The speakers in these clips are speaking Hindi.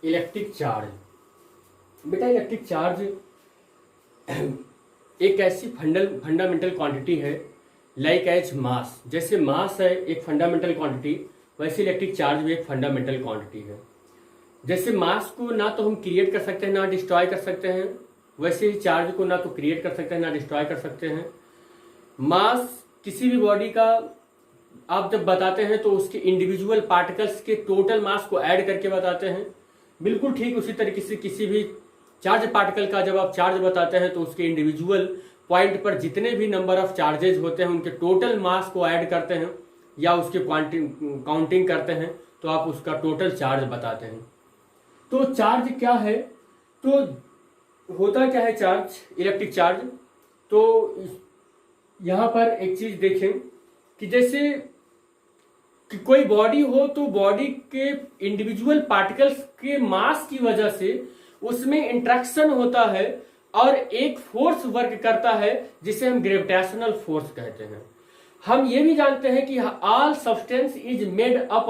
Electric charge. बेटा इलेक्ट्रिक चार्ज एक ऐसी फंडामेंटल क्वांटिटी है लाइक एज मास। जैसे मास है एक फंडामेंटल क्वांटिटी, वैसे इलेक्ट्रिक चार्ज भी एक फंडामेंटल क्वांटिटी है। जैसे मास को ना तो हम क्रिएट कर सकते हैं ना डिस्ट्रॉय कर सकते हैं, वैसे ही चार्ज को ना तो क्रिएट कर सकते हैं ना डिस्ट्रॉय कर सकते हैं। मास किसी भी बॉडी का आप जब बताते हैं तो उसके इंडिविजुअल पार्टिकल्स के टोटल मास को ऐड करके बताते हैं। बिल्कुल ठीक उसी तरीके से किसी भी चार्ज पार्टिकल का जब आप चार्ज बताते हैं तो उसके इंडिविजुअल पॉइंट पर जितने भी नंबर ऑफ चार्जेज होते हैं उनके टोटल मास को ऐड करते हैं या उसके काउंटिंग करते हैं तो आप उसका टोटल चार्ज बताते हैं। तो चार्ज क्या है, तो होता क्या है चार्ज, इलेक्ट्रिक चार्ज। तो यहां पर एक चीज देखें कि जैसे कि कोई बॉडी हो तो बॉडी के इंडिविजुअल पार्टिकल्स के मास की वजह से उसमें इंट्रैक्शन होता है और एक फोर्स वर्क करता है जिसे हम ग्रेविटेशनल फोर्स कहते हैं। हम ये भी जानते हैं कि all substance is made up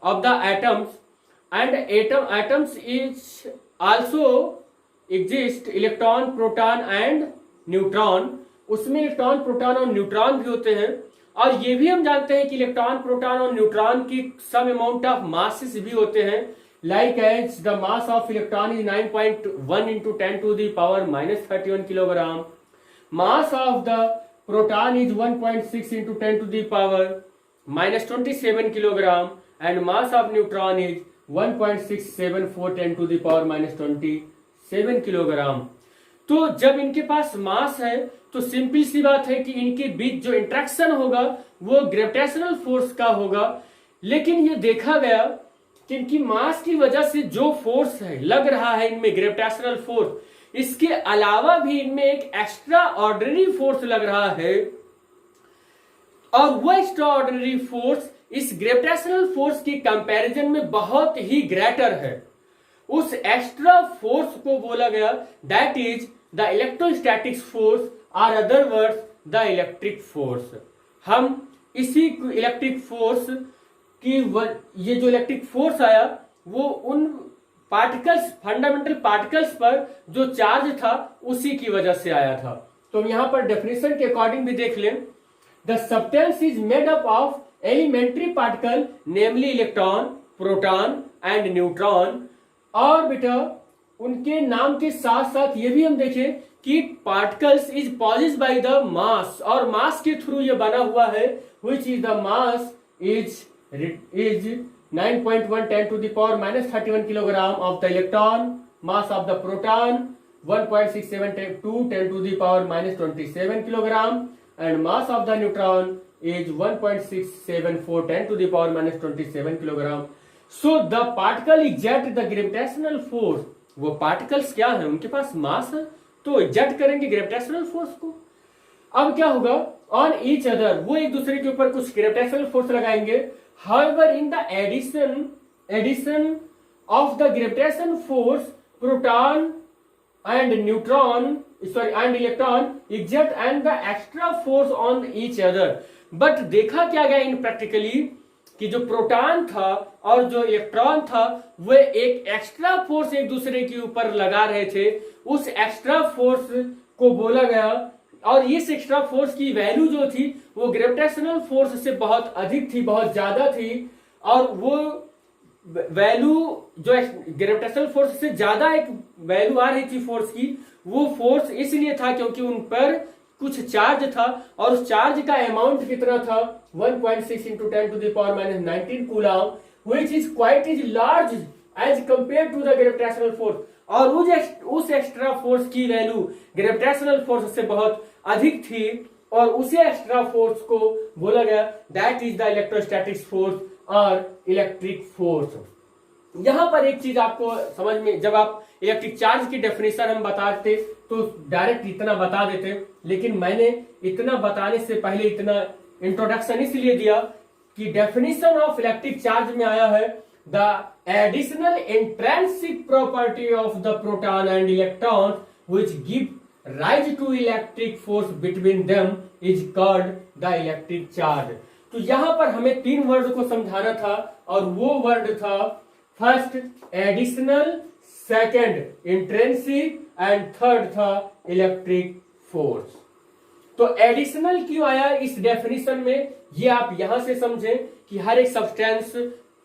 of the atoms and atoms is also exist electron proton and neutron। उसमें इलेक्ट्रॉन प्रोटॉन और न्यूट्रॉन भी होते हैं और ये भी हम जानते हैं कि इलेक्ट्रॉन प्रोटॉन और न्यूट्रॉन की सम अमाउंट ऑफ मासेस भी होते हैं like as the mass of electron is 9.1 into 10 to the power -31 kilogram. Mass of the proton is 1.6 into 10 to the power -27 kilogram and mass of neutron is 1.674 10 to the power -27 kilogram. तो जब इनके पास मास है तो सिंपल सी बात है कि इनके बीच जो इंट्रैक्शन होगा वो ग्रेविटेशनल फोर्स का होगा। लेकिन ये देखा गया कि इनकी मास की वजह से जो फोर्स है लग रहा है इनमें ग्रेविटेशनल फोर्स, इसके अलावा भी इनमें एक एक्स्ट्रा ऑर्डिनरी फोर्स लग रहा है और वो एक्स्ट्रा ऑर्डिनरी फोर्स इस ग्रेविटेशनल फोर्स की कंपैरिजन में बहुत ही ग्रेटर है। उस एक्स्ट्रा फोर्स को बोला गया that is the electrostatic force और other words the electric force. हम इसी इलेक्ट्रिक फोर्स की ये जो इलेक्ट्रिक फोर्स आया वो उन पार्टिकल्स फंडामेंटल पार्टिकल्स पर जो चार्ज था उसी की वजह से आया था। तो हम यहां पर डेफिनेशन के अकॉर्डिंग भी देख लें, the substance is made up of elementary particle namely electron proton and neutron. और बेटा उनके नाम के साथ साथ ये भी हम देखें कि particles is possessed by the mass और मास के थ्रू ये बना हुआ है which is the mass is 9.1 10 to the power -31 kilogram of the electron, mass of the proton 1.672 10 to the power -27 kilogram and mass of the neutron is 1.674 10 to the power -27 kilogram. So the particle exert the gravitational force। वो पार्टिकल्स क्या है, उनके पास मास है तो एग्जर्ट करेंगे ग्रेविटेशनल फोर्स को। अब क्या होगा, ऑन ईच अदर वो एक दूसरे के ऊपर कुछ ग्रेविटेशनल फोर्स लगाएंगे। However in the addition of the gravitation force proton and electron exert and the extra force on each other। But देखा क्या गया इन प्रैक्टिकली कि जो प्रोटॉन था और जो इलेक्ट्रॉन था वे एक एक्स्ट्रा फोर्स एक दूसरे के ऊपर लगा रहे थे। उस एक्स्ट्रा फोर्स को बोला गया और इस एक्स्ट्रा फोर्स की वैल्यू जो थी वो ग्रेविटेशनल फोर्स से बहुत अधिक थी, बहुत ज्यादा थी। और वो वैल्यू जो ग्रेविटेशनल फोर्स से ज्यादा एक वैल्यू आ रही थी फोर्स की, वो फोर्स इसलिए था क्योंकि उन पर कुछ चार्ज था और उस चार्ज का अमाउंट कितना था 1.6 into 10 to the power -19 coulomb which is quite is large as compared to the gravitational force। और उस एक्स्ट्रा फोर्स की वैल्यू ग्रेविटेशनल फोर्स से बहुत अधिक थी और उसी एक्स्ट्रा फोर्स को बोला गया that is the electrostatic force और इलेक्ट्रिक फोर्स। यहां पर एक चीज आपको समझ में, जब आप इलेक्ट्रिक चार्ज की डेफिनेशन हम बताते तो डायरेक्ट इतना बता देते, लेकिन मैंने इतना बताने से पहले इतना इंट्रोडक्शन इसलिए दिया कि डेफिनेशन ऑफ इलेक्ट्रिक चार्ज में आया है the additional intrinsic property of the proton and electron which give rise to electric force between them is called the electric charge. तो यहां पर हमें 3 वर्ड को समझाना था और वो वर्ड था first additional, second intrinsic and third था इलेक्ट्रिक फोर्स। तो एडिशनल क्यों आया इस डेफिनेशन में, ये आप यहां से समझें कि हर एक सब्सटेंस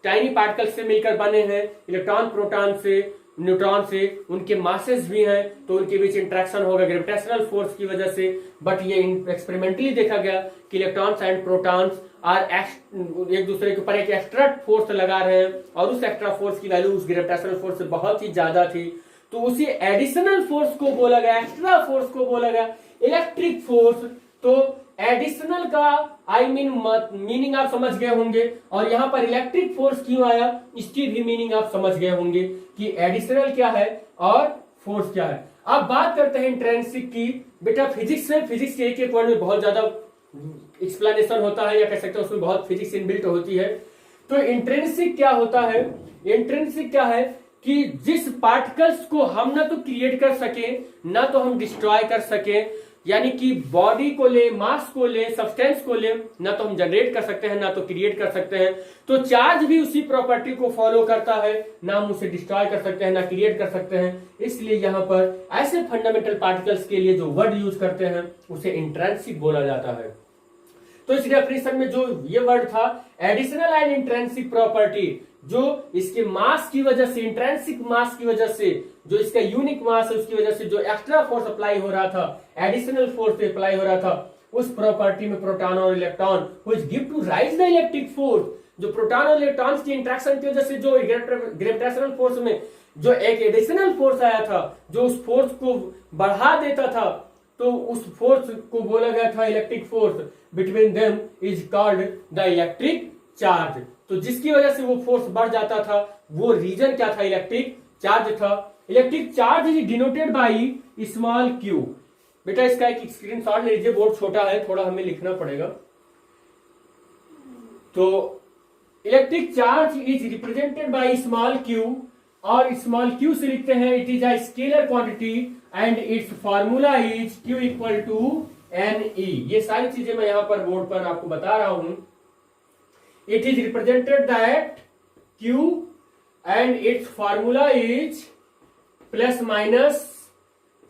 टाइनी पार्टिकल से मिलकर बने हैं, इलेक्ट्रॉन प्रोटॉन से न्यूट्रॉन से, उनके मासेस भी हैं तो उनके बीच इंटरेक्शन होगा ग्रेविटेशनल फोर्स की वजह से। बट ये एक्सपेरिमेंटली देखा गया कि इलेक्ट्रॉन्स एंड प्रोटॉन्स एक दूसरे के ऊपर एक एक्स्ट्रा फोर्स लगा रहे हैं और उस एक्स्ट्रा फोर्स की वैल्यू उस ग्रेविटेशनल फोर्स से बहुत ही ज्यादा थी। तो उसी एडिशनल फोर्स को बोला गया, एक्स्ट्रा फोर्स को बोला गया इलेक्ट्रिक फोर्स। तो एडिशनल का मीनिंग आप समझ गए होंगे और यहां पर इलेक्ट्रिक फोर्स क्यों आया इसकी भी मीनिंग आप समझ गए होंगे कि एडिशनल क्या है और फोर्स क्या है। अब बात करते हैं इंट्रिंसिक की। बेटा फिजिक्स में, फिजिक्स के एक वर्ड में बहुत ज्यादा एक्सप्लेनेशन होता है या कह सकते हैं उसमें बहुत फिजिक्स इनबिल्ट होती है। तो इंट्रिंसिक क्या होता है, इंट्रिंसिक क्या है कि जिस पार्टिकल्स को हम ना तो क्रिएट कर सके ना तो हम डिस्ट्रॉय कर सके, यानी कि बॉडी को ले, मास को ले, सब्सटेंस को ले, ना तो हम जनरेट कर सकते हैं ना तो क्रिएट कर सकते हैं। तो चार्ज भी उसी प्रॉपर्टी को फॉलो करता है, ना हम उसे डिस्ट्रॉय कर सकते हैं ना क्रिएट कर सकते हैं। इसलिए यहां पर ऐसे फंडामेंटल पार्टिकल्स के लिए जो वर्ड यूज करते हैं उसे इंट्रिंसिक बोला जाता है। तो इस डेफिनेशन में जो ये वर्ड था एडिशनल एंड इंट्रिंसिक प्रॉपर्टी, जो इसके मास की वजह से, इंट्रिंसिक मास की वजह से, जो इसका यूनिक मास है उसकी वजह से जो एक्स्ट्रा फोर्स अप्लाई हो रहा था, एडिशनल फोर्स अप्लाई हो रहा था, उस प्रॉपर्टी में प्रोटॉन और electron which give to rise the electric force, जो प्रोटॉन और इलेक्ट्रॉन्स की इंटरेक्शन की वजह से जो ग्रेविटेशनल फोर्स में जो एक एडिशनल फोर्स आया था जो उस फोर्स को बढ़ा देता था, तो उस फोर्स को बोला गया था electric force. Between them is called the electric charge. तो जिसकी वजह से वो फोर्स बढ़ जाता था वो रीजन क्या था, इलेक्ट्रिक चार्ज था। Electric charge is denoted by small Q. बेटा इसका एक स्क्रीनशॉट ले लीजिए, बोर्ड छोटा है थोड़ा हमें लिखना पड़ेगा। तो electric charge is represented by small q, और स्मॉल क्यू से लिखते हैं it is a scalar quantity and its formula is q equal to n e. ये सारी चीजें मैं यहां पर बोर्ड पर आपको बता रहा हूं। It is represented that q and its formula is plus minus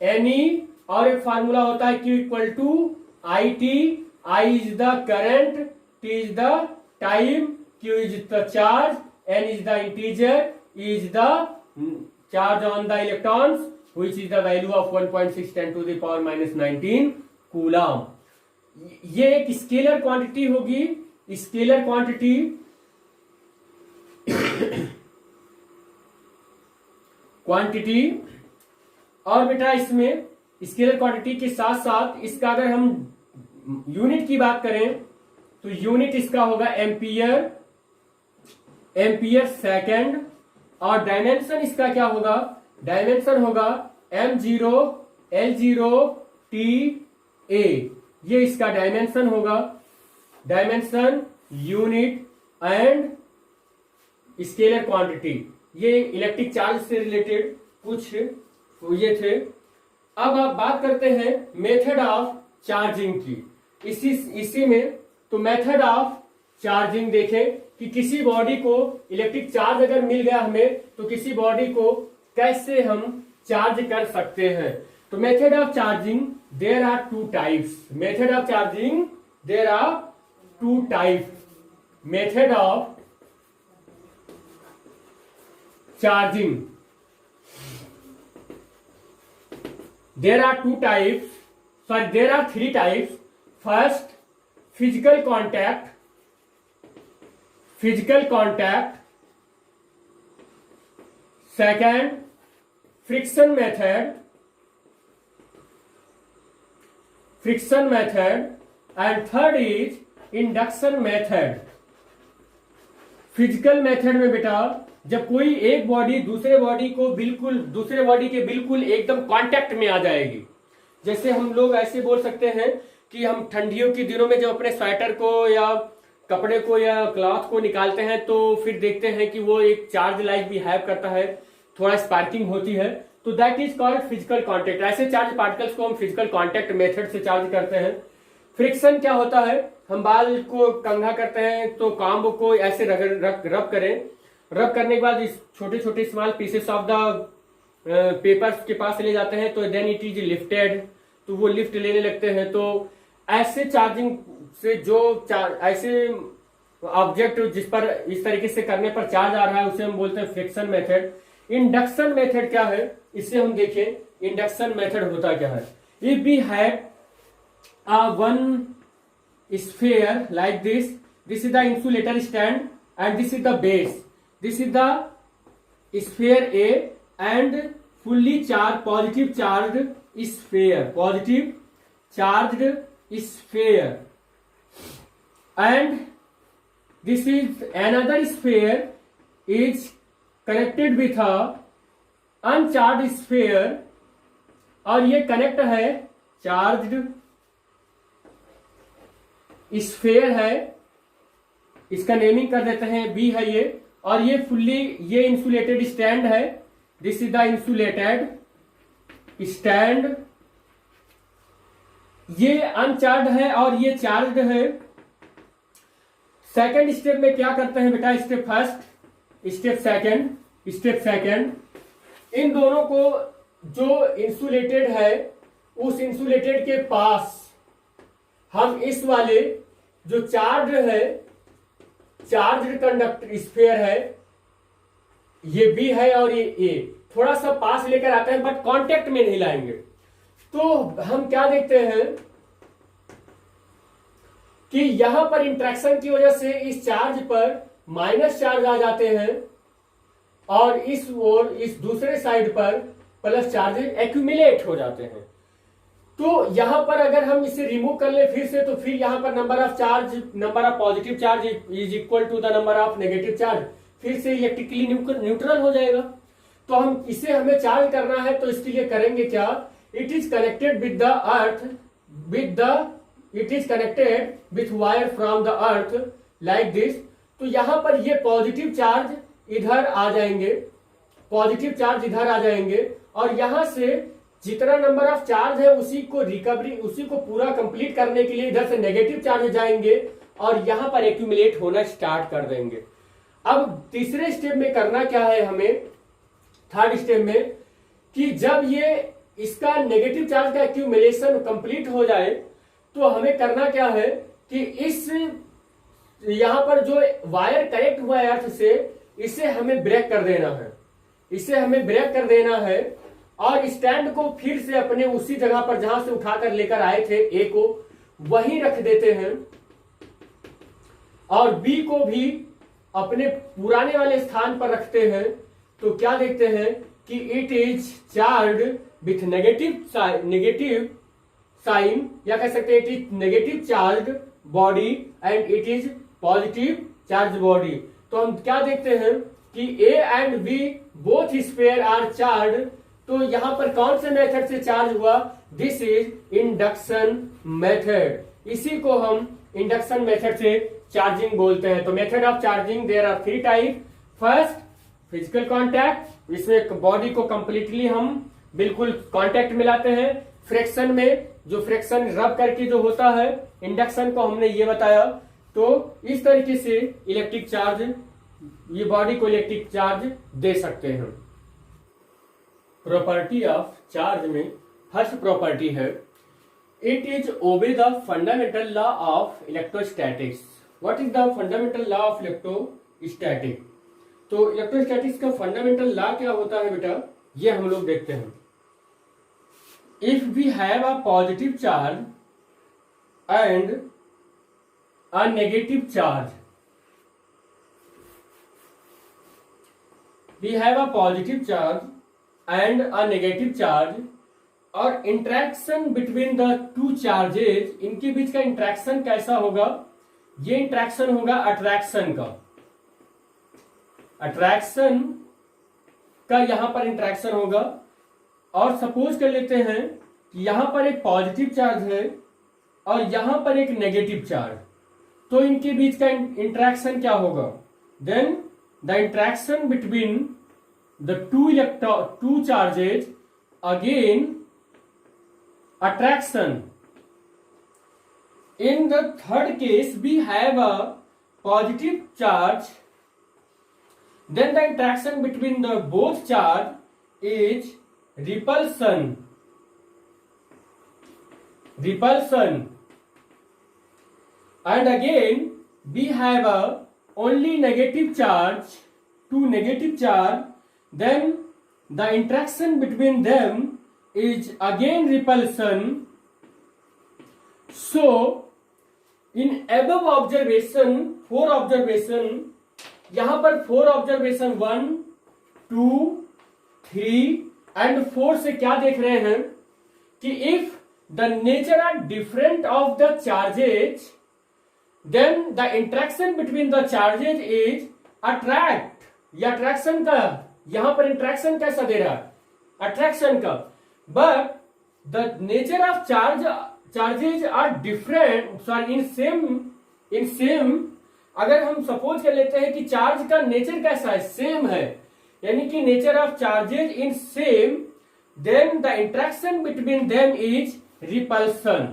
n e, और एक फार्मूला होता है q equal to I t. I is the current, t is the time, q is the charge, n is the integer, is the charge on the electrons which is the value of 1.6 10 to the power minus 19 coulomb. ये एक स्केलर क्वांटिटी होगी, स्केलर क्वांटिटी और बेटा इसमें स्केलर क्वांटिटी के साथ साथ इसका अगर हम यूनिट की बात करें तो यूनिट इसका होगा एम्पियर, एम्पियर सेकेंड, और डायमेंशन इसका क्या होगा, डायमेंशन होगा m0 L0 T A। ये इसका डायमेंशन होगा, dimension, unit and scalar quantity. ये इलेक्ट्रिक चार्ज से रिलेटेड कुछ ये थे। अब आप बात करते हैं मेथड ऑफ चार्जिंग की। इसी में तो मेथड ऑफ चार्जिंग देखें कि किसी बॉडी को इलेक्ट्रिक चार्ज अगर मिल गया हमें तो किसी बॉडी को कैसे हम चार्ज कर सकते हैं। तो method of charging there are two types. Method of charging there are two types. Method of charging there are two types, sorry there are three types. First physical contact, physical contact. Second friction method, friction method, and third is induction method. Physical method में बेटा जब कोई एक बॉडी दूसरे बॉडी को बिल्कुल, दूसरे बॉडी के बिल्कुल एकदम कांटेक्ट में आ जाएगी। जैसे हम लोग ऐसे बोल सकते हैं कि हम ठंडियों के दिनों में जब अपने स्वेटर को या कपड़े को या क्लॉथ को निकालते हैं तो फिर देखते हैं कि वो एक चार्ज लाइक बिहेव करता है, थोड़ा स्पार्किंग होती है, तो that is called physical contact. ऐसे चार्ज पार्टिकल्स को हम फिजिकल कांटेक्ट मेथड से चार्ज करते हैं। फ्रिक्शन क्या होता है, हम बाल को कंघा करते हैं तो कॉम्ब को ऐसे रब करें, रब करने के बाद इस छोटे छोटे small pieces of the papers के पास ले जाते हैं, तो देन इट इज लिफ्टेड, तो वो लिफ्ट लेने लगते हैं। तो ऐसे चार्जिंग से जो ऐसे ऑब्जेक्ट जिस पर इस तरीके से करने पर चार्ज आ रहा है उसे हम बोलते हैं फ्रिक्शन मेथड। इंडक्शन मेथड क्या है, इससे हम देखें इंडक्शन मेथड होता क्या है। If we have one sphere like this, this is the insulator stand and this is the base, this is the sphere A and fully charged positive charged sphere, positive charged sphere, and this is another sphere is connected with a uncharged sphere, और ये कनेक्ट है चार्ज्ड स्फीयर है, इसका नेमिंग कर देते हैं बी है ये, और ये फुल्ली ये इंसुलेटेड स्टैंड है, this is the insulated stand, ये अनचार्ज है और ये चार्ज है। सेकंड स्टेप में क्या करते हैं बेटा, स्टेप फर्स्ट, स्टेप सेकंड, इन दोनों को जो इंसुलेटेड है उस इंसुलेटेड के पास हम इस वाले जो चार्ज है, चार्ज कंडक्टर स्फीयर है, ये बी है और ये ए, थोड़ा सा पास लेकर आते हैं बट कांटेक्ट में नहीं लाएंगे। तो हम क्या देखते हैं कि यहां पर इंट्रैक्शन की वजह से इस चार्ज पर माइनस चार्ज आ जाते हैं और इस ओर इस दूसरे साइड पर प्लस चार्ज एक्यूमुलेट हो जाते हैं। तो यहां पर अगर हम इसे रिमूव कर ले फिर से, तो फिर यहां पर number of positive charge is equal to the number of negative charge, फिर से इलेक्ट्रिकली न्यूट्रल हो जाएगा। तो हम इसे हमें चार्ज करना है, तो इसके लिए करेंगे क्या, it is connected with the earth, it is connected with wire from the earth like this. तो यहां पर ये पॉजिटिव चार्ज इधर आ जाएंगे, पॉजिटिव चार्ज इधर आ जाएंगे, और यहां से जितना नंबर ऑफ चार्ज है उसी को पूरा कंप्लीट करने के लिए इधर से नेगेटिव चार्ज जाएंगे और यहां पर एक्यूमुलेट होना स्टार्ट कर देंगे। अब तीसरे स्टेप में करना क्या है हमें, थर्ड स्टेप में, कि जब ये इसका नेगेटिव चार्ज का एक्यूमुलेशन कंप्लीट हो जाए तो हमें करना क्या है कि इस यहां पर जो वायर कनेक्ट हुआ है अर्थ से, इसे हमें ब्रेक कर देना है, इसे हमें ब्रेक कर देना है और स्टैंड को फिर से अपने उसी जगह पर जहां से उठाकर लेकर आए थे ए को वहीं रख देते हैं और बी को भी अपने पुराने वाले स्थान पर रखते हैं। तो क्या देखते हैं कि it is charge with negative sign, या कह सकते हैं it is negative charge body and it is positive charge body. तो हम क्या देखते हैं कि A and B both sphere are charge. तो यहां पर कौन से मेथड से चार्ज हुआ, दिस इज इंडक्शन मेथड, इसी को हम इंडक्शन मेथड से चार्जिंग बोलते हैं। तो method of charging there are 3 type. First physical contact, इसमें बॉडी को कंप्लीटली हम बिल्कुल कांटेक्ट में लाते हैं। फ्रिक्शन में जो फ्रिक्शन रब करके जो होता है, इंडक्शन को हमने ये बताया। तो इस तरीके से इलेक्ट्रिक चार्ज, ये बॉडी को इलेक्ट्रिक चार्ज दे सकते हैं। प्रॉपर्टी ऑफ चार्ज में फर्स्ट प्रॉपर्टी है, it is obey the fundamental law of electrostatics. What is the fundamental law of electrostatic. तो इलेक्ट्रोस्टैटिक्स का फंडामेंटल लॉ क्या होता है बेटा, ये हम लोग देखते हैं। If we have a positive charge and a negative charge, we have a positive charge and a negative charge, और interaction between the two charges, इनके बीच का इंट्रैक्शन कैसा होगा, ये इंट्रैक्शन होगा अट्रैक्शन का, अट्रैक्शन का यहां पर इंट्रैक्शन होगा। और सपोज कर लेते हैं कि यहां पर एक पॉजिटिव चार्ज है और यहां पर एक नेगेटिव चार्ज, तो इनके बीच का इंट्रैक्शन क्या होगा, then the interaction between the two charges, again attraction, In the third case, we have a positive charge, then the interaction between the both charge is repulsion. And again we have a only negative charge, two negative charge, then the interaction between them is again repulsion. So in above observation, 4 observation, यहां पर 4 ऑब्जर्वेशन 1, 2, 3 एंड 4 से क्या देख रहे हैं कि if the nature are different of the charges, then the interaction between the charges is attract. या अट्रैक्शन का, यहां पर इंटरेक्शन कैसा दे रहा है, अट्रैक्शन का, but the nature of charges are different, sorry in same. अगर हम सपोज कर लेते हैं कि चार्ज का नेचर कैसा है, सेम है, यानी कि nature of charges in same, then the interaction between them is repulsion.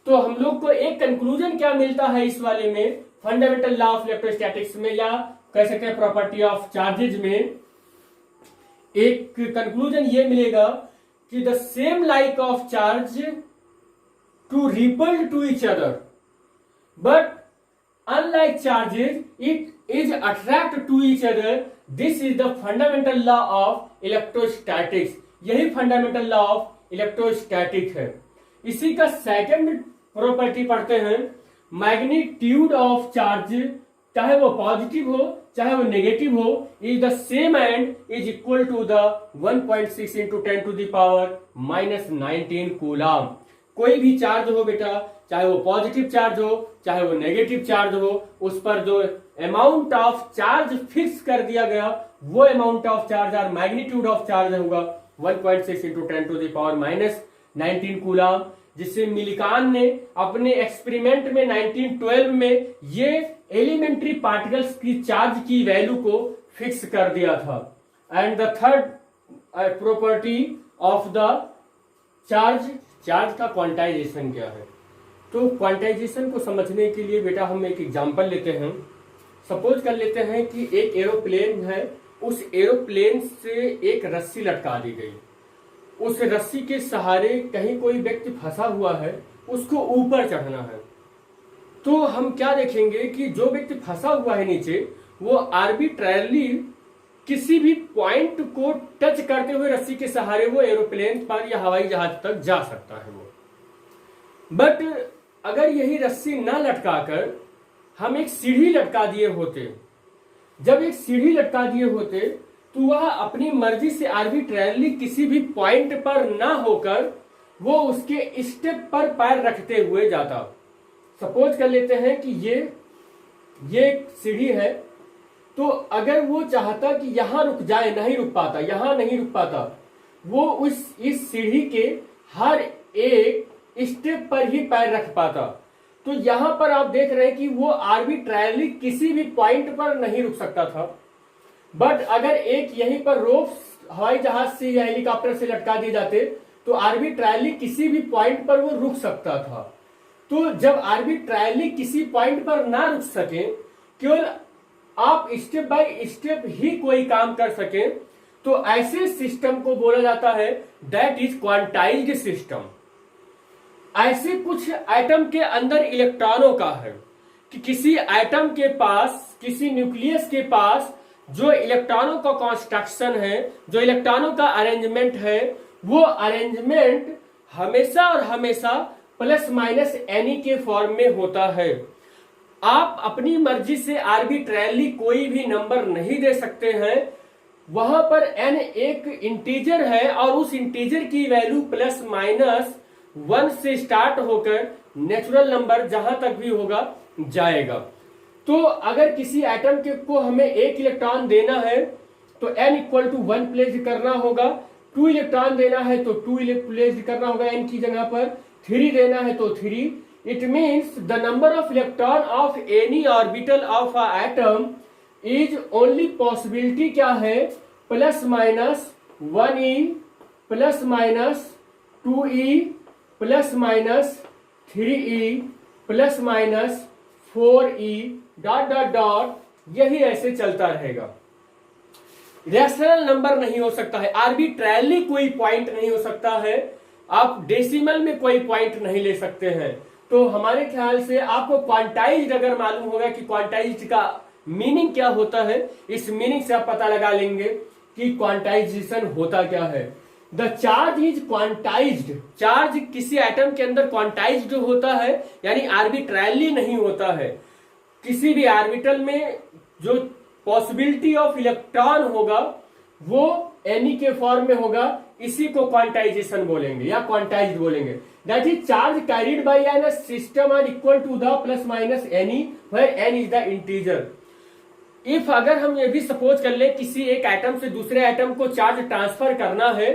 तो हम लोग को एक कंक्लूजन क्या मिलता है इस वाले में, फंडामेंटल लॉ ऑफ इलेक्ट्रोस्टैटिक्स में, या कह सकते हैं प्रॉपर्टी ऑफ चार्जेज में, एक कंक्लूजन ये मिलेगा कि the same like of charge to repelled to each other, but unlike charges it is attract to each other. This is the fundamental law of electrostatics. यही fundamental law of electrostatics है। इसी का सेकंड प्रॉपर्टी पढ़ते हैं, मैग्नीट्यूड ऑफ चार्ज, चाहे वो पॉजिटिव हो चाहे वो नेगेटिव हो, is the same and is equal to the 1.6 into 10 to the power -19 coulomb. कोई भी चार्ज हो बेटा, चाहे वो पॉजिटिव चार्ज हो चाहे वो नेगेटिव चार्ज हो, उस पर जो अमाउंट ऑफ चार्ज फिक्स कर दिया गया वो अमाउंट ऑफ चार्ज और मैग्नीट्यूड ऑफ चार्ज होगा 1.6 into 10 to the power -19 coulomb, जिससे मिलिकान ने अपने एक्सपेरिमेंट में 1912 में ये एलिमेंट्री पार्टिकल्स की चार्ज की वैल्यू को फिक्स कर दिया था। And the third property of the charge का क्वांटाइजेशन क्या है। तो क्वांटाइजेशन को समझने के लिए बेटा हम एक एग्जांपल लेते हैं। सपोज कर लेते हैं कि एक एरोप्लेन है, उस एरोप्लेन से एक रस्सी लटका दी गई, उस रस्सी के सहारे कहीं कोई व्यक्ति फंसा हुआ है, उसको ऊपर चढ़ना है। तो हम क्या देखेंगे कि जो व्यक्ति फंसा हुआ है नीचे, वो आर्बिट्रैरली किसी भी पॉइंट को टच करते हुए रस्सी के सहारे वो एरोप्लेन पर या हवाई जहाज तक जा सकता है वो। बट अगर यही रस्सी न लटकाकर हम एक सीढ़ी लटका दिए होते, जब एक सीढ़ी लटका दिए होते तो वह अपनी मर्जी से आर्बिट्रैरली किसी भी पॉइंट पर ना होकर वो उसके स्टेप पर पैर रखते हुए जाता। सपोज कर लेते हैं कि ये एक सीढ़ी है, तो अगर वो चाहता कि यहां रुक जाए, नहीं रुक पाता, यहां नहीं रुक पाता, वो इस सीढ़ी के हर एक स्टेप पर ही पैर रख पाता। तो यहां पर आप देख रहे हैं कि वो आर्बिट्रैरली किसी भी पॉइंट पर नहीं रुक सकता था। बट अगर एक यहीं पर रोप हवाई जहाज से या हेलीकॉप्टर से लटका दिए जाते तो आर्बिट्रैरली किसी भी पॉइंट पर वो रुक सकता था। तो जब आर्बिट्रैरली किसी पॉइंट पर ना रुक सके, केवल आप स्टेप बाय स्टेप ही कोई काम कर सके, तो ऐसे सिस्टम को बोला जाता है दैट इज क्वांटाइज्ड सिस्टम। ऐसे कुछ एटम के अंदर इलेक्ट्रॉनों का है कि किसी एटम के पास, किसी न्यूक्लियस के पास जो इलेक्ट्रॉनों का कंस्ट्रक्शन है, जो इलेक्ट्रॉनों का अरेंजमेंट है, वो अरेंजमेंट हमेशा और हमेशा प्लस माइनस एनी के फॉर्म में होता है। आप अपनी मर्जी से आर्बिट्रैरली कोई भी नंबर नहीं दे सकते हैं। वहां पर एन एक इंटीजर है और उस इंटीजर की वैल्यू प्लस माइनस 1 से स्टार्ट होकर नेचुरल नंबर जहां तक भी होगा जाएगा। तो अगर किसी एटम के को हमें एक इलेक्ट्रॉन देना है तो n इक्वल टू 1 प्लेस करना होगा, 2 इलेक्ट्रॉन देना है तो 2 प्लेस करना होगा n की जगह पर, 3 देना है तो 3। It means the number of electron of any orbital of a atom is only possibility क्या है, plus minus 1e plus minus 2e plus minus 3e plus minus 4e dot dot dot, यही ऐसे चलता रहेगा। रैशनल नंबर नहीं हो सकता है, आर्बिट्रैरली कोई पॉइंट नहीं हो सकता है, आप डेसिमल में कोई पॉइंट नहीं ले सकते हैं। तो हमारे ख्याल से आपको क्वांटाइज्ड अगर मालूम होगा कि क्वांटाइज्ड का मीनिंग क्या होता है, इस मीनिंग से आप पता लगा लेंगे कि क्वांटाइजेशन होता क्या है। The charge is quantized, charge किसी एटम के अंदर क्वांटाइज्ड होता है, यानी आर्बिट्रैरली नहीं होता है। किसी भी ऑर्बिटल में जो पॉसिबिलिटी ऑफ इलेक्ट्रॉन होगा वो एनी के फॉर्म में होगा, इसी को क्वांटाइजेशन बोलेंगे या क्वांटाइज्ड बोलेंगे। That is charge carried by an system are equal to the plus minus n e, where n is the integer. If अगर हम ये भी सपोज कर ले किसी एक एटम से दूसरे एटम को चार्ज ट्रांसफर करना है,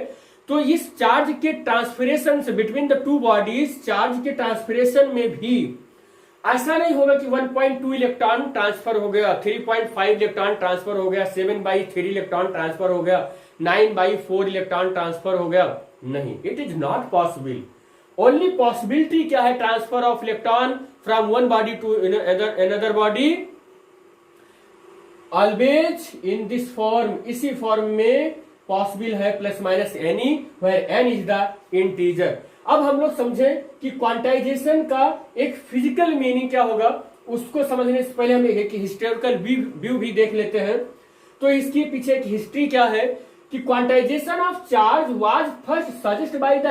तो इस चार्ज के ट्रांसफरेशन से between the two bodies, charge के ट्रांसफरेशन में भी ऐसा नहीं होगा कि 1.2 इलेक्ट्रॉन ट्रांसफर हो गया, 3.5 इलेक्ट्रॉन ट्रांसफर हो गया, 7/3 इलेक्ट्रॉन ट्रांसफर हो गया, 9/4 इलेक्ट्रॉन ट्रांसफर हो गया, नहीं, it is not possible. Only possibility क्या है, transfer of electron from one body to another body, always in this form, इसी फॉर्म में पॉसिबल है, plus minus n e, where n is the integer. अब हम लोग समझें कि क्वांटाइजेशन का एक फिजिकल मीनिंग क्या होगा, उसको समझने से पहले हम एक हिस्टोरिकल व्यू भी देख लेते हैं। तो इसके पीछे एक हिस्ट्री क्या है कि quantisation of charge was first suggest by the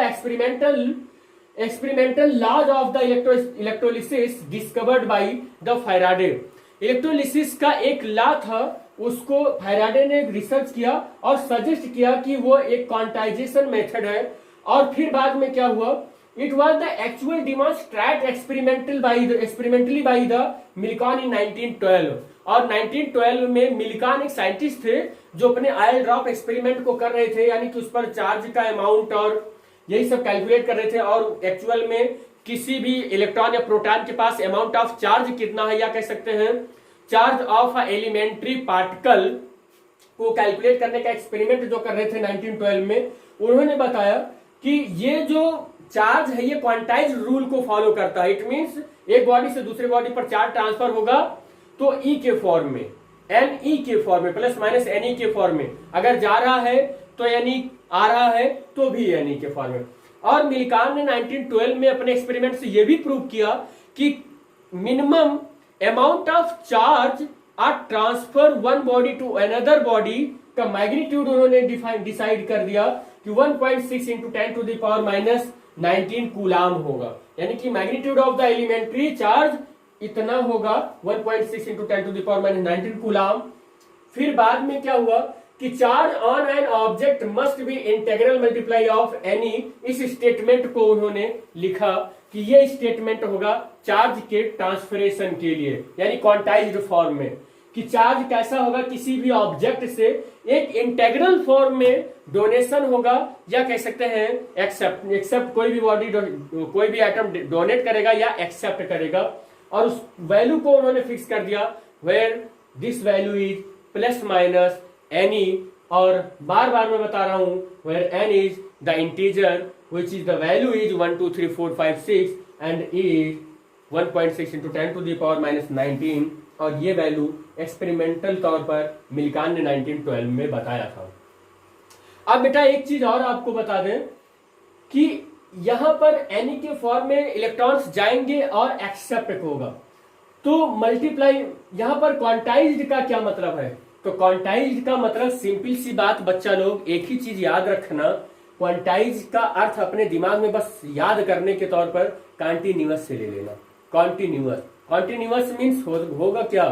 experimental laws of the electrolysis discovered by the Faraday. Electrolysis का एक लॉ था, उसको फैराडे ने रिसर्च किया और सजेस्ट किया कि वो एक क्वांटाइजेशन मेथड है। और फिर बाद में क्या हुआ, it was the actual demonstrate experimentally by the Millikan in 1912। और 1912 में मिल्कॉन एक साइंटिस्ट थे जो अपने ऑयल ड्रॉप एक्सपेरिमेंट को कर रहे थे, यानी कि उस पर चार्ज का अमाउंट और यही सब कैलकुलेट कर रहे थे, और एक्चुअल में किसी भी इलेक्ट्रॉन या प्रोटॉन के पास अमाउंट ऑफ चार्ज कितना है, या कह सकते हैं चार्ज ऑफ एलिमेंट्री पार्टिकल को कैलकुलेट करने का एक्सपेरिमेंट जो कर रहे थे 1912 में, उन्होंने बताया कि ये जो चार्ज है ये क्वांटाइज रूल को फॉलो करता है। इट मींस एक बॉडी से दूसरे बॉडी पर चार्ज ट्रांसफर होगा तो ई के फॉर्म में, एन ई के फॉर्म में, प्लस माइनस एन ई के फॉर्म में, अगर जा रहा है तो एन ई आ रहा है तो भी एन ई के फॉर्म में। और मिल्कॉन ने 1912 में अपने एक्सपेरिमेंट से यह भी प्रूव किया कि minimum amount of charge or transfer one body to another body का मैग्नीट्यूड उन्होंने डिसाइड कर दिया कि 1.6 into 10 to the power minus 19 coulomb होगा, यानी कि magnitude of the elementary charge इतना होगा 1.6 into 10 to the power minus 19 coulomb. फिर बाद में क्या हुआ कि charge on an object must be integral multiply of n e, इस स्टेटमेंट को उन्होंने लिखा कि ये स्टेटमेंट होगा चार्ज के ट्रांसफरेशन के लिए, यानी क्वांटाइज्ड फॉर्म में, कि चार्ज कैसा होगा, किसी भी ऑब्जेक्ट से एक इंटेग्रल फॉर्म में डोनेशन होगा, या कह सकते हैं एक्सेप्ट कोई भी बॉडी कोई भी आइटम डोनेट करेगा या एक्सेप्ट करेगा, और उस वैल्यू को उन्होंने फिक्स कर दिया where this value is plus minus n e, और बार बार मैं बता रहा हूं where n is the integer which is the value is 1 2 3 4 5 6 and is 1.6 into 10 to the power minus 19, और ये वैल्यू एक्सपेरिमेंटल तौर पर मिल्कॉन ने 1912 में बताया था। अब बेटा एक चीज और आपको बता दें कि यहां पर एनी के फॉर्म में इलेक्ट्रॉन्स जाएंगे और एक्सेप्ट होगा, तो मल्टीप्लाई, यहां पर क्वांटाइज्ड का क्या मतलब है, तो क्वांटाइज्ड का मतलब सिंपल सी बात बच्चा लोग एक ही चीज याद रखना, क्वांटाइज का अर्थ अपने दिमाग में बस याद करने के तौर पर कॉन्टिन्यूअस से ले लेना। कॉन्टिन्यूअस मीन्स होगा क्या,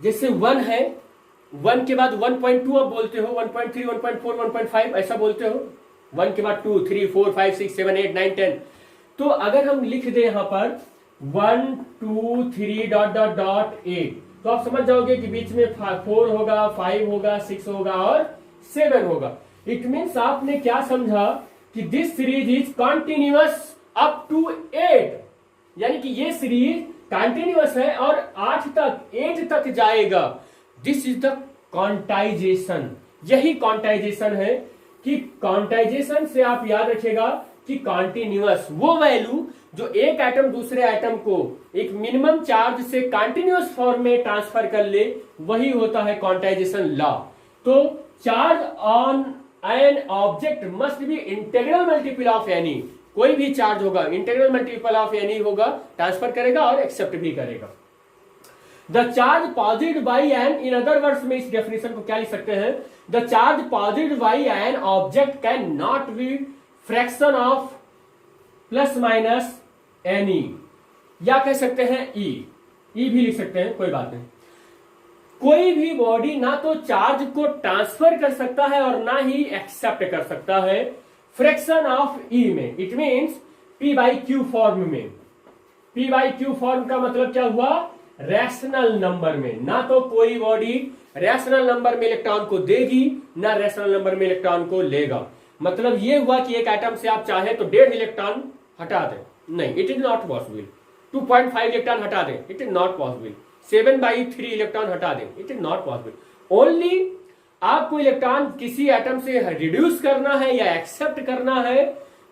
जैसे 1 है, 1 के बाद 1.2 आप बोलते हो, 1.3 1.4 1.5 ऐसा बोलते हो, 1 के बाद 2 3 4 5 6 7 8 9 10, तो अगर हम लिख दे यहां पर 1 2 3 डॉट डॉट डॉट 8, तो आप समझ जाओगे कि बीच में 4 होगा, 5 होगा, 6 होगा और 7 होगा। इट मीन्स आपने क्या समझा कि this series is continuous up to 8, यानी कि ये सीरीज कॉन्टिन्यूअस है और 8 तक जाएगा। दिस इज द क्वांटाइजेशन, यही क्वांटाइजेशन है कि क्वांटाइजेशन से आप याद रखिएगा कि कॉन्टिन्यूअस, वो वैल्यू जो एक एटम दूसरे एटम को एक मिनिमम चार्ज से कॉन्टिन्यूअस फॉर्म में ट्रांसफर कर ले, वही होता है क्वांटाइजेशन लॉ। तो charge on an object must be integral multiple of n e, कोई भी चार्ज होगा इंटीग्रल मल्टीपल ऑफ एनी होगा, ट्रांसफर करेगा और एक्सेप्ट भी करेगा। The charge positive by an, in other words में इस डेफिनेशन को क्या लिख सकते हैं, the charge positive by an object can not be fraction of plus minus any, या कह सकते हैं ई भी लिख सकते हैं, कोई बात नहीं। कोई भी बॉडी ना तो चार्ज को ट्रांसफर कर सकता है और ना ही एक्सेप्ट कर सकता है फ्रैक्शन ऑफ ई में। It means P by Q form में। पी बाई क्यू फॉर्म का मतलब क्या हुआ, रैशनल नंबर में। ना तो कोई बॉडी रैशनल नंबर में इलेक्ट्रॉन को देगी, ना रैशनल नंबर में इलेक्ट्रॉन को लेगा। मतलब ये हुआ कि एक एटम से आप चाहे तो 1.5 इलेक्ट्रॉन हटा दें, नहीं, it is not possible. 2.5 electron हटा दें, it is not possible. 7/3 electron हटा दें, it is not possible. Only आपको इलेक्ट्रॉन किसी एटम से रिड्यूस करना है या एक्सेप्ट करना है,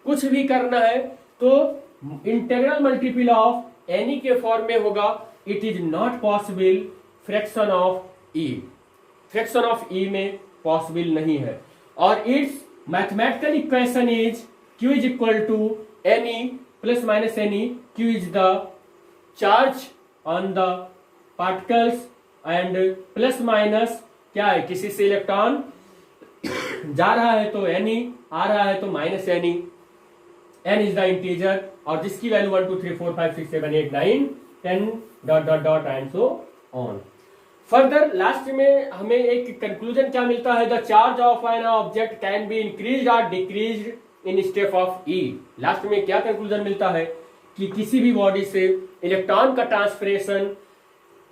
कुछ भी करना है, तो इंटीग्रल मल्टीपल ऑफ एनी के फॉर्म में होगा। It is not possible fraction of e, fraction of e में पॉसिबल नहीं है। और it's mathematical equation is Q is equal to n e plus minus n e. Q is the charge on the particles and plus minus क्या है, किसी से इलेक्ट्रॉन जा रहा है तो एनी, आ रहा है तो minus n e. N is the integer और जिसकी वैल्यू 1 2 3 4 5 6 7 8 9 10 dot dot dot and so on. Further last में हमें एक कंक्लूजन क्या मिलता है, the charge of an object can be increase और decrease in step of e. Last में क्या कंक्लूजन मिलता है कि किसी भी बॉडी से इलेक्ट्रॉन का ट्रांसफरेशन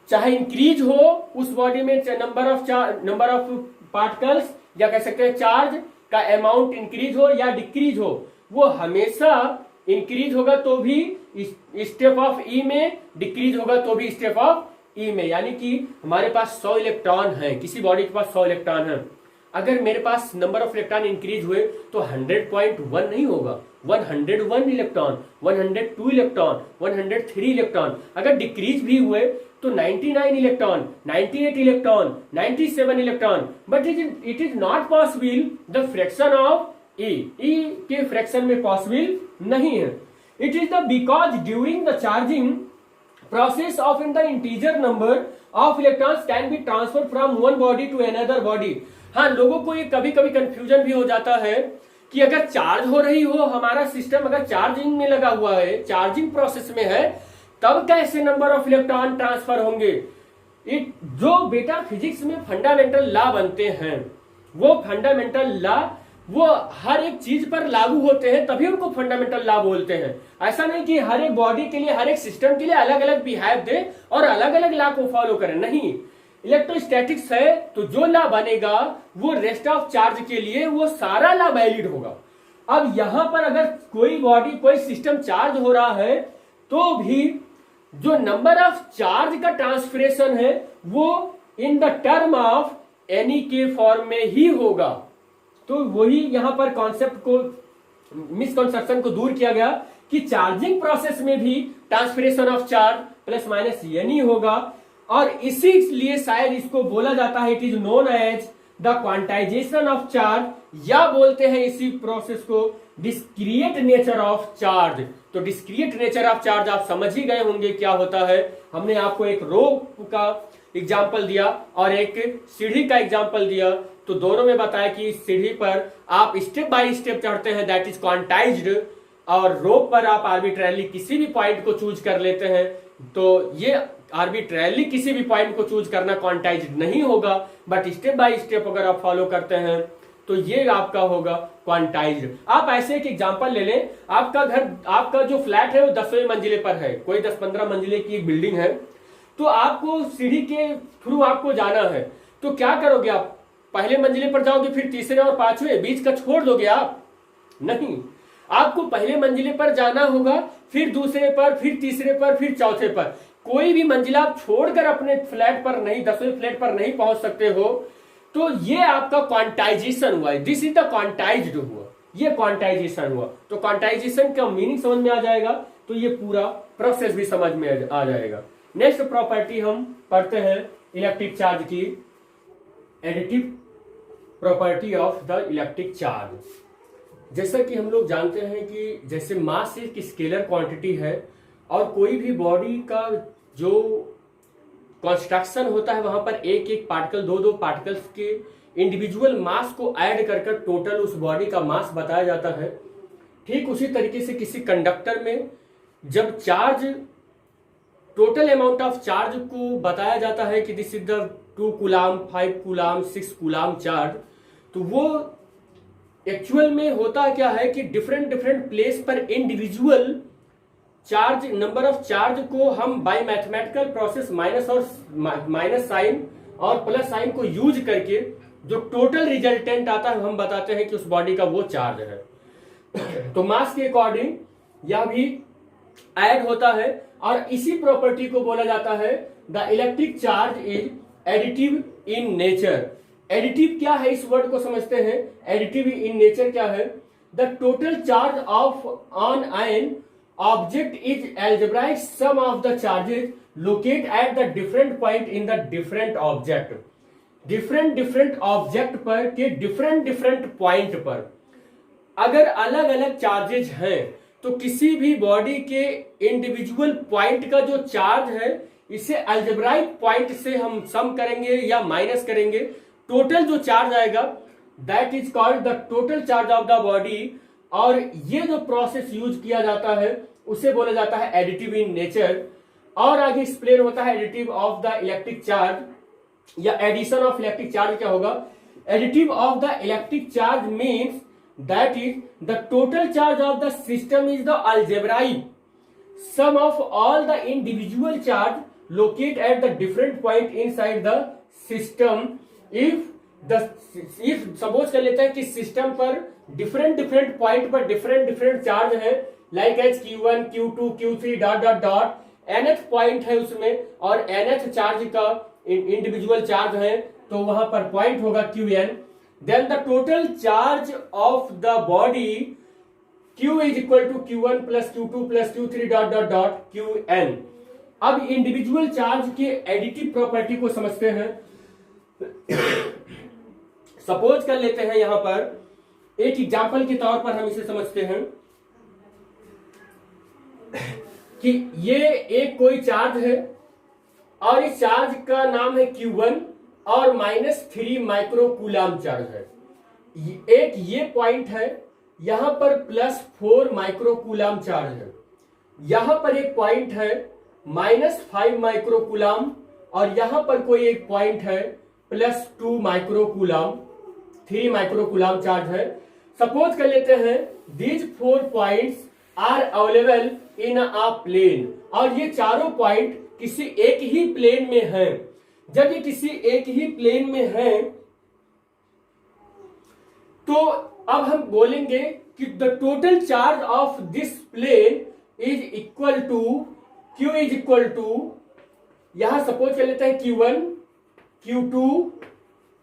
चाहे इंक्रीज हो उस बॉडी में, नंबर ऑफ पार्टिकल्स, या कह सकते हैं चार्ज का अमाउंट इंक्रीज हो या डिक्रीज हो, वो हमेशा इंक्रीज होगा तो भी स्टेप ऑफ ई में, डिक्रीज होगा तो भी स्टेप ऑफ ई में। यानी कि हमारे पास 100 इलेक्ट्रॉन है, किसी बॉडी के पास 100 इलेक्ट्रॉन है, अगर मेरे पास नंबर ऑफ इलेक्ट्रॉन इंक्रीज हुए तो 100.1 नहीं होगा, 101 इलेक्ट्रॉन, 102 इलेक्ट्रॉन, 103 इलेक्ट्रॉन। अगर डिक्रीज भी हुए तो 99 electron, 98 electron, 97 electron. But it is not possible the fraction of e, e के फ्रैक्शन में पॉसिबल नहीं है। It is the because during the charging process of in the integer number of electrons can be transferred from one body to another body। हाँ, लोगों को ये कभी कभी कंफ्यूजन भी हो जाता है कि अगर चार्ज हो रही हो, हमारा सिस्टम अगर चार्जिंग में लगा हुआ है, चार्जिंग प्रोसेस में है, तब कैसे नंबर ऑफ इलेक्ट्रॉन ट्रांसफर होंगे। जो बेटा फिजिक्स में फंडामेंटल लॉ बनते हैं, वो फंडामेंटल लॉ वो हर एक चीज पर लागू होते हैं, तभी उनको फंडामेंटल लॉ बोलते हैं। ऐसा नहीं कि हर एक बॉडी के लिए, हर एक सिस्टम के लिए अलग अलग बिहेव दे और अलग अलग लॉ को फॉलो करें, नहीं। इलेक्ट्रोस्टैटिक्स है तो जो लॉ बनेगा वो रेस्ट ऑफ चार्ज के लिए वो सारा लॉ वैलिड होगा। अब यहां पर अगर कोई बॉडी, कोई सिस्टम चार्ज हो रहा है तो भी जो नंबर ऑफ चार्ज का ट्रांसफरेशन है वो in the term of n e के फॉर्म में ही होगा। तो वही यहां पर कॉन्सेप्ट को, मिसकंसेप्शन को दूर किया गया कि चार्जिंग प्रोसेस में भी transferation of charge plus minus n e होगा। और इसीलिए शायद इसको बोला जाता है, it is known as the quantization of charge, या बोलते हैं इसी प्रोसेस को डिस्क्रिएट नेचर ऑफ चार्ज। तो डिस्क्रिएट नेचर ऑफ चार्ज आप समझ ही गए होंगे क्या होता है। हमने आपको एक रोप का एग्जाम्पल दिया और एक सीढ़ी का एग्जाम्पल दिया, तो दोनों में बताया कि इस सीढ़ी पर आप स्टेप बाय स्टेप चढ़ते हैं, दैट इज क्वांटाइज्ड, और रोप पर आप आर्बिट्रेरली किसी भी पॉइंट को चूज कर लेते हैं। तो ये आर्बिट्रेरली किसी भी पॉइंट को चूज करना क्वांटाइज्ड नहीं होगा, बट स्टेप बाय स्टेप अगर आप फॉलो करते हैं तो ये आपका होगा क्वांटाइज्ड। आप ऐसे एक एग्जांपल ले लें, आपका घर, आपका जो फ्लैट है वो 10वें मंजिले पर है, कोई 10-15 मंजिले की एक बिल्डिंग है, तो आपको सीढ़ी के थ्रू आपको जाना है, तो क्या करोगे आप, पहले मंजिले पर जाओगे, फिर तीसरे और पांचवें, बीच का छोड़ दोगे आप? नहीं, आपको पहले मंजिले पर जाना होगा, फिर दूसरे पर, फिर तीसरे पर, फिर चौथे पर। कोई भी मंजिला आप छोड़कर अपने फ्लैट पर नहीं, 10वें फ्लैट पर नहीं पहुंच सकते हो। तो ये आपका क्वांटाइजेशन हुआ है, दिस इज द क्वांटाइज्ड हुआ। ये क्वांटाइजेशन हुआ। तो क्वांटाइजेशन का मीनिंग समझ में आ जाएगा तो ये पूरा प्रोसेस भी समझ में आ जाएगा। नेक्स्ट प्रॉपर्टी हम पढ़ते हैं इलेक्ट्रिक चार्ज की, additive property of the electric charge. जैसा कि हम लोग जानते हैं कि जैसे मास एक स्केलर क्वांटिटी है और कोई भी बॉडी का जो कंस्ट्रक्शन होता है वहां पर एक एक पार्टिकल, दो दो पार्टिकल्स के इंडिविजुअल मास को ऐड कर टोटल उस बॉडी का मास बताया जाता है। ठीक उसी तरीके से किसी कंडक्टर में जब charge, total amount of charge को बताया जाता है कि this is the 2 coulomb, 5 coulomb, 6 coulomb charge, तो वो एक्चुअल में होता क्या है कि डिफरेंट डिफरेंट प्लेस पर individual charge, number of charge को हम by mathematical process minus sign और प्लस साइन को यूज करके जो टोटल रिजल्टेंट आता है हम बताते हैं कि उस बॉडी का वो चार्ज है। तो मास के अकॉर्डिंग यह भी ऐड होता है और इसी प्रॉपर्टी को बोला जाता है the electric charge is additive in nature. Additive क्या है इस वर्ड को समझते हैं। एडिटिव इन नेचर क्या है? The total charge of on an object is algebraic sum of the charges locate at the different point in the different object. Different different object पर के डिफरेंट डिफरेंट पॉइंट पर अगर अलग अलग चार्जेज हैं तो किसी भी बॉडी के इंडिविजुअल पॉइंट का जो चार्ज है इसे अलजेब्राइक पॉइंट से हम सम करेंगे या माइनस करेंगे, टोटल जो चार्ज आएगा that is called the total charge of the body. और ये जो प्रोसेस यूज किया जाता है उसे बोला जाता है एडिटिव इन नेचर। और आगे एक्सप्लेन होता है additive of the electric charge या एडिशन ऑफ इलेक्ट्रिक चार्ज क्या होगा। Additive of the electric charge means that is the total charge of the system is the algebraic sum of all the individual charge located at the different point inside the system। if suppose कर लेते हैं कि सिस्टम पर डिफरेंट डिफरेंट पॉइंट पर डिफरेंट डिफरेंट चार्ज है like as Q1, Q2, Q3 dot dot dot nth point है उसमें और nth चार्ज का इंडिविजुअल चार्ज है तो वहां पर पॉइंट होगा Qn। Then the total charge of the body Q is equal to Q1 plus Q2 plus Q3 dot dot dot Qn। अब इंडिविजुअल चार्ज के एडिटिव प्रॉपर्टी को समझते हैं। सपोज कर लेते हैं यहां पर एक एग्जांपल के तौर पर हम इसे समझते हैं कि ये एक कोई चार्ज है और इस चार्ज का नाम है Q1 और -3 माइक्रो कूलाम चार्ज है। एक ये पॉइंट है, यहां पर +4 माइक्रो कूलाम चार्ज है। यहां पर एक पॉइंट है -5 माइक्रो कूलाम और यहां पर कोई एक पॉइंट है +2 micro coulomb, 3 micro coulomb charge है। सपोज कर लेते हैं these 4 points are available in a plane और ये चारों पॉइंट किसी एक ही प्लेन में हैं। जब ये किसी एक ही प्लेन में है तो अब हम बोलेंगे कि the total charge of this plane is equal to Q is equal to, यहां सपोज कर लेते हैं Q1, Q2,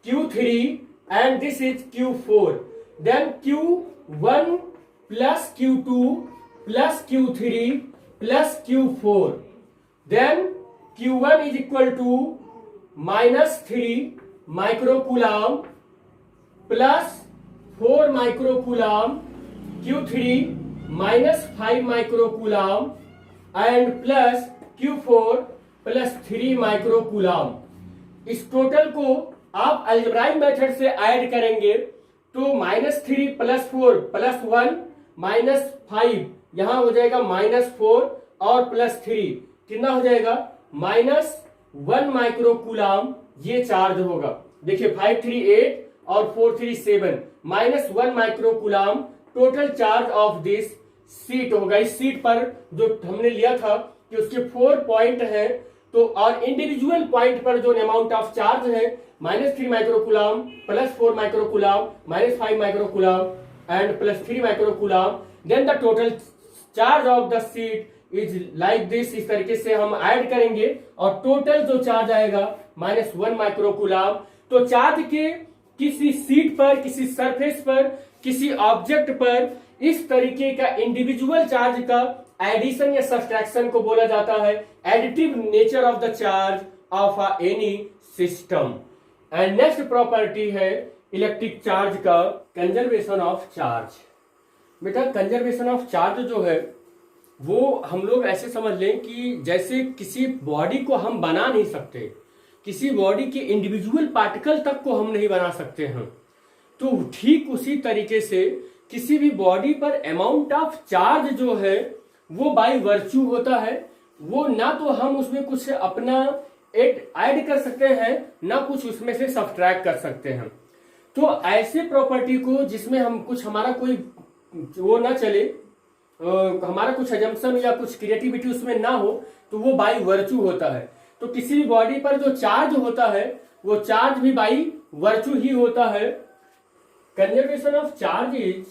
Q3 and this is Q4। Then Q1 plus Q2 plus Q3 plus Q4। Then Q1 is equal to -3 micro coulomb plus 4 micro coulomb, Q3 -5 micro coulomb and plus Q4 plus 3 micro coulomb. इस टोटल को आप अलजेब्राइक मेथड से ऐड करेंगे तो -3 प्लस 4 प्लस 1 -5 यहां हो जाएगा -4 और +3 कितना हो जाएगा -1 माइक्रो कूलाम ये चार्ज होगा। देखिए 5 3 8 और 4 3 7 -1 micro coulomb total charge of this seat होगा। इस सीट पर जो हमने लिया था कि उसके 4 पॉइंट है तो और इंडिविजुअल पॉइंट पर जो अमाउंट ऑफ चार्ज है -3 micro coulomb plus 4 micro coulomb -5 micro coulomb and +3 micro coulomb. Then the total charge of the seat is like this. इस तरीके से हम ऐड करेंगे और टोटल जो चार्ज आएगा -1 माइक्रो कूलाम। तो चार्ज के किसी शीट पर, किसी सरफेस पर, किसी ऑब्जेक्ट पर इस तरीके का इंडिविजुअल चार्ज का एडिशन या सब्सट्रैक्शन को बोला जाता है additive nature of the charge of any system. And next property है इलेक्ट्रिक चार्ज का कंजर्वेशन ऑफ चार्ज। बेटा कंजर्वेशन ऑफ चार्ज जो है वो हम लोग ऐसे समझ लें कि जैसे किसी बॉडी को हम बना नहीं सकते, किसी बॉडी के इंडिविजुअल पार्टिकल तक को हम नहीं बना सकते हैं, तो ठीक उसी तरीके से किसी भी बॉडी पर अमाउंट ऑफ चार्ज जो है वो बाय वर्च्यू होता है। वो ना तो हम उसमें कुछ अपना ऐड कर सकते हैं, ना कुछ उसमें से सब्ट्रैक्ट कर सकते हैं। तो ऐसे प्रॉपर्टी को जिसमें हम कुछ हमारा कोई वो ना चले, हमारा कुछ अजम्पशन या कुछ क्रिएटिविटी उसमें ना हो, तो वो बाय वर्च्यू होता है। तो किसी भी बॉडी पर जो चार्ज होता है वो चार्ज भी बाय वर्च्यू ही होता है। Conservation of charge is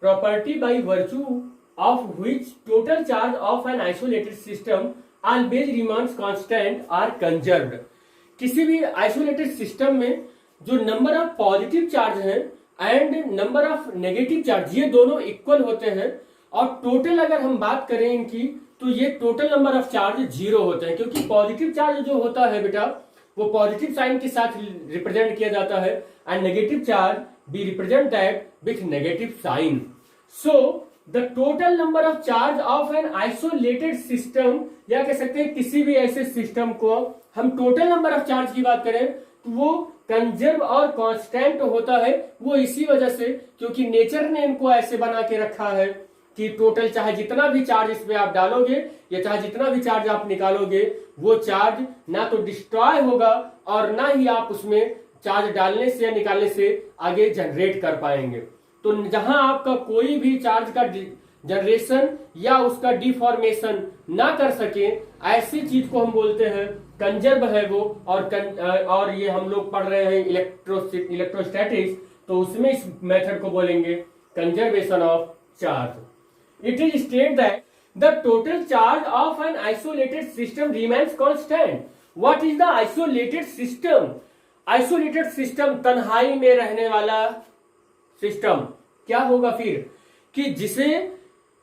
property by virtue of which total charge of an isolated system always remains constant or conserved. किसी भी आइसोलेटेड सिस्टम में जो नंबर ऑफ पॉजिटिव चार्ज है and number of negative charge ये दोनों इक्वल होते हैं, और टोटल अगर हम बात करें इनकी तो ये टोटल नंबर ऑफ चार्ज 0 होते हैं, क्योंकि पॉजिटिव चार्ज जो होता है बेटा वो पॉजिटिव साइन के साथ रिप्रेजेंट किया जाता है and negative charge be represent that with negative sign. So the total number of charge of an isolated system, या कह सकते हैं किसी भी ऐसे सिस्टम को हम टोटल नंबर ऑफ चार्ज की बात करें तो वो कंजर्व और कांस्टेंट होता है। वो इसी वजह से क्योंकि नेचर ने इनको ऐसे बना के रखा है कि टोटल चाहे जितना भी चार्ज इस पे आप डालोगे या चाहे जितना भी चार्ज आप निकालोगे वो चार्ज ना तो डिस्ट्रॉय होगा और ना ही आप उसमें चार्ज डालने से या निकालने से आगे जनरेट कर पाएंगे। तो जहां आपका कोई भी चार्ज का जनरेशन या उसका डिफॉर्मेशन ना कर सके ऐसी चीज को हम बोलते हैं कंजर्व है वो। और ये हम लोग पढ़ रहे हैं इलेक्ट्रोस्टैटिक्स, तो उसमें इस मेथड को बोलेंगे conservation of charge. It is stated that the total charge of an isolated system remains constant. What is the isolated system? Isolated system तन्हाई में रहने वाला सिस्टम क्या होगा फिर कि जिसे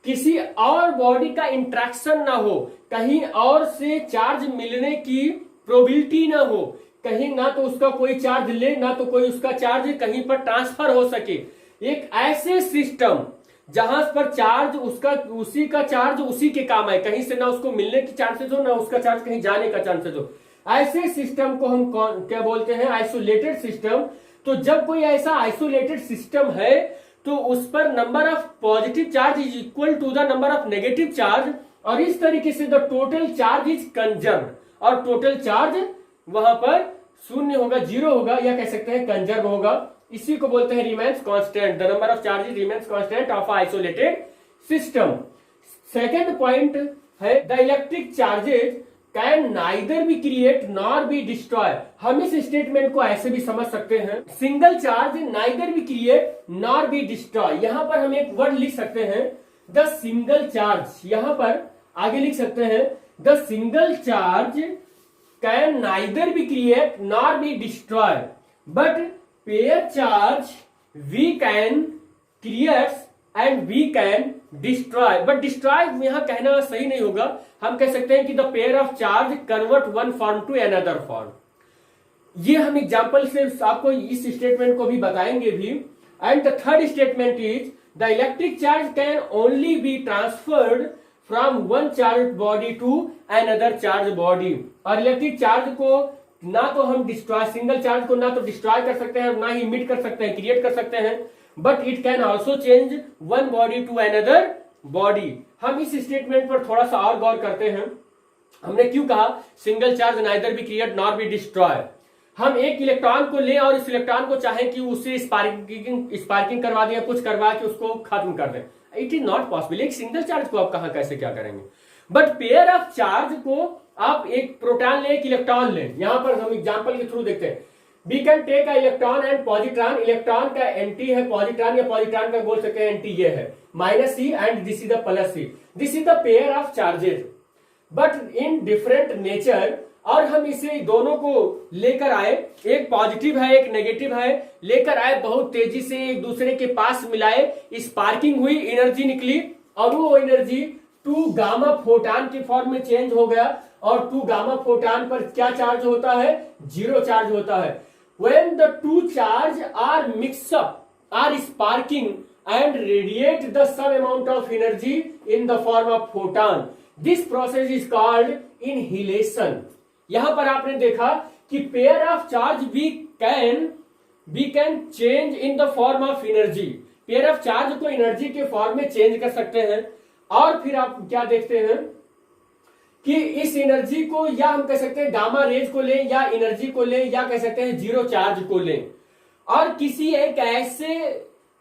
किसी और बॉडी का इंट्रैक्शन ना हो, कहीं और से चार्ज मिलने की प्रोबेबिलिटी ना हो, कहीं ना तो उसका कोई चार्ज ले ना तो कोई उसका चार्ज कहीं पर ट्रांसफर हो सके। एक ऐसे सिस्टम जहां पर चार्ज उसका उसी का चार्ज उसी के काम है, कहीं से ना उसको मिलने की चांसेस हो ना उसका चार्ज कहीं जाने का चांसेस हो, ऐसे सिस्टम को हम क्या बोलते हैं आइसोलेटेड सिस्टम। तो जब कोई ऐसा आइसोलेटेड सिस्टम है तो उस पर number of positive charge is equal to the number of negative charge, और इस तरीके से the total charge is conserved, और टोटल चार्ज वहां पर शून्य होगा, 0 होगा, या कह सकते हैं कंजर्व होगा। इसी को बोलते हैं remains constant, the number of charges remains constant of isolated system. Second point है the electric charges can neither be create nor be destroy. हम इस स्टेटमेंट को ऐसे भी समझ सकते हैं single charge neither be create nor be destroy. यहां पर हम एक वर्ड लिख सकते हैं द सिंगल चार्ज, यहां पर आगे लिख सकते हैं the single charge can neither be create nor be destroy but pair charge we can create and we can destroy, but destroy यहां कहना सही नहीं होगा, हम कह सकते हैं कि the pair of charge convert one form to another form। ये हम एग्जांपल से आपको इस स्टेटमेंट को भी बताएंगे भी। And the third statement is the electric charge can only be transferred from one charge body to another charge body. और इलेक्ट्रिक चार्ज को ना तो हम डिस्ट्रॉय, सिंगल चार्ज को ना तो डिस्ट्रॉय कर सकते हैं ना ही इमिट कर सकते हैं, क्रिएट कर सकते हैं, but it can also change one body to another body. हम इस स्टेटमेंट पर थोड़ा सा और गौर करते हैं। हमने क्यों कहा single charge neither be create nor be destroy. हम एक इलेक्ट्रॉन को लें और इस इलेक्ट्रॉन को चाहें कि उससे स्पार्किंग करवा दें, कुछ करवा के उसको खत्म कर दें, इट इज नॉट पॉसिबल। एक सिंगल चार्ज को आप कहां कैसे क्या करेंगे। बट पेयर ऑफ चार्ज को आप एक प्रोटॉन ले एक इलेक्ट्रॉन ले, यहां पर हम एग्जांपल के थ्रू देखते हैं। We can take a electron and positron. Electron का एंटी है पॉजिट्रॉन, या पॉजिट्रॉन का बोल सकते हैं एंटी ये है -C and this is the +C। This is the pair of charges but in different nature और हम इसे दोनों को लेकर आए, एक पॉजिटिव है एक नेगेटिव है, लेकर आए बहुत तेजी से एक दूसरे के पास मिलाए, स्पार्किंग हुई, एनर्जी निकली और वो एनर्जी 2 गामा फोटान के फॉर्म में चेंज हो गया। और 2 गामा फोटान पर क्या चार्ज होता है? 0 चार्ज होता है। When the 2 charge are mixed up, are sparking and radiate the some amount of energy in the form of photon. This process is called inhalation. यहां पर आपने देखा कि pair of charge we can change in the form of energy. Pair of charge को एनर्जी के फॉर्म में चेंज कर सकते हैं। और फिर आप क्या देखते हैं कि इस एनर्जी को या हम कह सकते हैं गामा रेज को लें या एनर्जी को लें या कह सकते हैं 0 चार्ज को लें और किसी एक ऐसे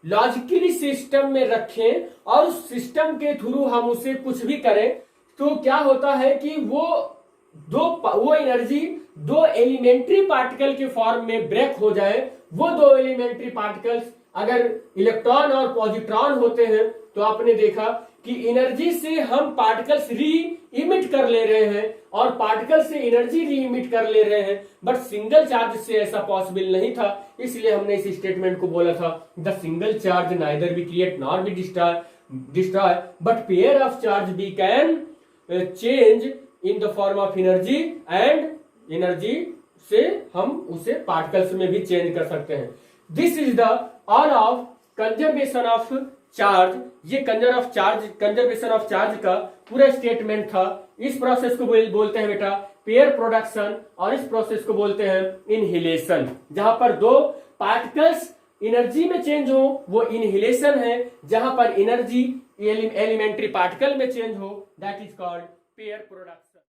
लॉजिकली सिस्टम में रखें और उस सिस्टम के थ्रू हम उसे कुछ भी करें तो क्या होता है कि वो एनर्जी 2 एलिमेंट्री पार्टिकल के फॉर्म में ब्रेक हो जाए। वो 2 एलिमेंट्री पार्टिकल्स अगर इलेक्ट्रॉन और पॉजिट्रॉन होते हैं तो आपने देखा कि एनर्जी से हम पार्टिकल्स री इमिट कर ले रहे हैं और पार्टिकल से एनर्जी री इमिट कर ले रहे हैं, बट सिंगल चार्ज से ऐसा पॉसिबल नहीं था। इसलिए हमने इस स्टेटमेंट को बोला था the single charge neither be create nor be destroy but pair of charge be can change in the form of energy and energy से हम उसे पार्टिकल्स में भी चेंज कर सकते हैं। This is the all of conservation of charge. ये कंजर्वेशन ऑफ चार्ज का पूरा स्टेटमेंट था। इस प्रोसेस को बोलते हैं बेटा पेयर प्रोडक्शन और इस प्रोसेस को बोलते हैं इनहिलेशन। जहां पर 2 पार्टिकल्स एनर्जी में चेंज हो वो इनहिलेशन है, जहां पर एनर्जी एलिमेंट्री पार्टिकल में चेंज हो that is called pair production.